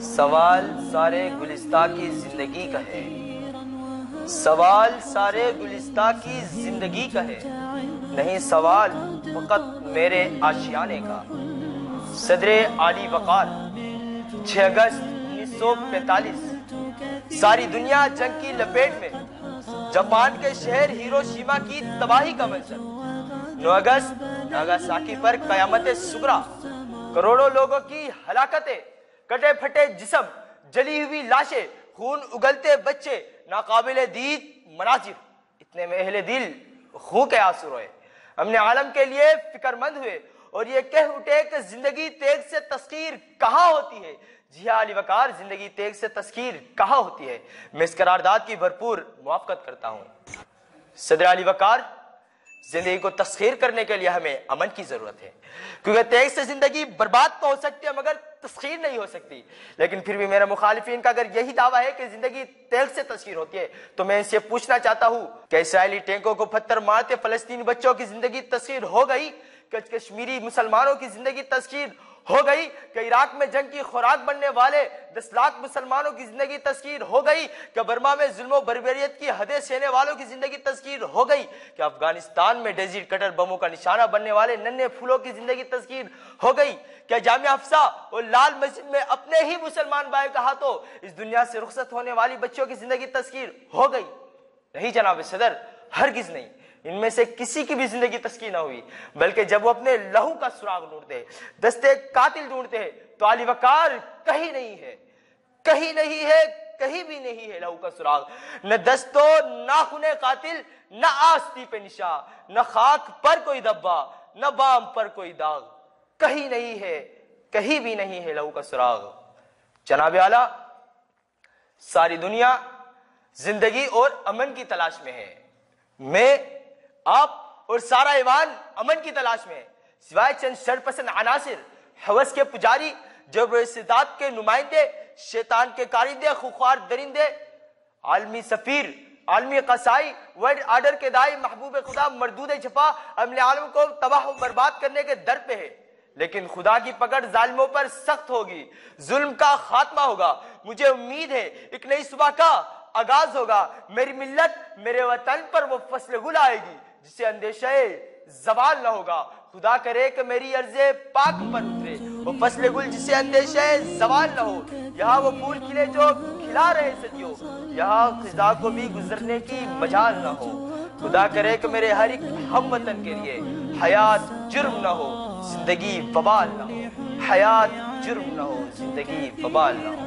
سوال سارے گلستہ کی زندگی کا ہے، سوال سارے گلستہ کی زندگی کا ہے، نہیں سوال فقط میرے آشیانے کا۔ صدر عالی وقار 6 اگست 1945، ساری دنیا جنگ کی لپیٹ میں، جاپان کے شہر ہیروشیما کی تباہی کا منظر، 9 اگست ناگاساکی پر قیامت صغریٰ، کروڑوں لوگوں کی ہلاکتیں، کٹے پھٹے جسم، جلی ہوئی لاشیں، خون اگلتے بچے، ناقابل دید مناظر۔ اتنے میں اہل دل خون کے آنسو روئے، ہم نے عالم کے لیے فکر مند ہوئے اور یہ کہہ اٹھے کہ زندگی تیغ سے تسخیر کہاں ہوتی ہے۔ جی ہاں علی وقار، زندگی تیغ سے تسخیر کہاں ہوتی ہے۔ میں اس قرارداد کی بھرپور موافقت کرتا ہوں۔ صدر علی وقار، زندگی کو تسخیر کرنے کے لیے ہمیں امن کی ضرورت ہے، کیونکہ تیغ سے زندگی برباد تو ہو سکتی ہے مگر تسخیر نہیں ہو سکتی۔ لیکن پھر بھی میرے مخالفین کا اگر یہی دعویٰ ہے کہ زندگی تیغ سے تسخیر ہوتی ہے تو میں ان سے پوچھنا چاہتا ہوں کہ اسرائیلی ٹینکوں کو پتھر مارتے فلسطینی بچوں کی زندگی تسخیر ہو گئی؟ کہ کشمیری مسلمانوں کی زندگی تسخیر ہو گئی؟ کہ عراق میں جنگ کی خوراک بننے والے 10 لاکھ مسلمانوں کی زندگی تسخیر ہو گئی؟ کہ برما میں ظلم و بربریت کی حدیں سہنے والوں کی زندگی تسخیر ہو گئی؟ کہ افغانستان میں ڈیزرٹ کٹر بموں کا نشانہ بننے والے ننھے پھولوں کی زندگی تسخیر ہو گئی؟ کہ جامعہ حفصہ اور لال مسجد میں اپنے ہی مسلمان بھائی کا ہاتھوں اس دنیا سے رخصت ہونے والی بچوں کی زندگی تسخیر ہو گئی؟ نہیں جناب صدر، ہرگز نہیں۔ ان میں سے کسی کی بھی زندگی تسخیر نہ ہوئی، بلکہ جب وہ اپنے لہو کا سراغ ڈھونڈتے، دستے قاتل ڈھونڈتے ہیں تو علی وقار کہیں نہیں ہے، کہیں نہیں ہے، کہیں بھی نہیں ہے لہو کا سراغ۔ نہ دستو ناخن قاتل، نہ آستی پہ نشان، نہ خاک پر کوئی دبا، نہ بام پر کوئی داغ، کہیں نہیں ہے، کہیں بھی نہیں ہے لہو کا سراغ۔ جناب اعلیٰ، ساری دنیا زندگی اور امن کی تلاش میں ہے، میں، آپ اور سارا ایوان امن کی تلاش میں ہے، سوائے چند شرپسند عناصر، حوث کے پجاری، جبر استعداد کے نمائندے، شیطان کے کارندے، خوخوار درندے، عالمی سفیر، عالمی قصائی، ورلڈ آرڈر کے دائی، محبوب خدا، مردود جفا، عمل عالم کو تباہ و برباد کرنے کے در پہ ہے۔ لیکن خدا کی پکڑ ظالموں پر سخت ہوگی، ظلم کا خاتمہ ہوگا۔ مجھے امید ہے ایک نئی صبح کا آغاز ہوگا، میری ملت، میرے وطن پر وہ فصل گل آئے گی جسے اندیشہ زوال نہ ہوگا۔ خدا کرے کہ میری عرض پاک پر اترے وہ فصل گل جسے اندیشہ زوال نہ ہو۔ یہاں وہ پھول کھلے جو کھلا رہے صدیوں، یہاں خزاں کو بھی گزرنے کی مجال نہ ہو۔ خدا کرے کہ میرے ہر ایک ہم وطن کے لیے حیات جرم نہ ہو، زندگی وبال نہ ہو، حیات جرم نہ ہو، زندگی وبال نہ ہو۔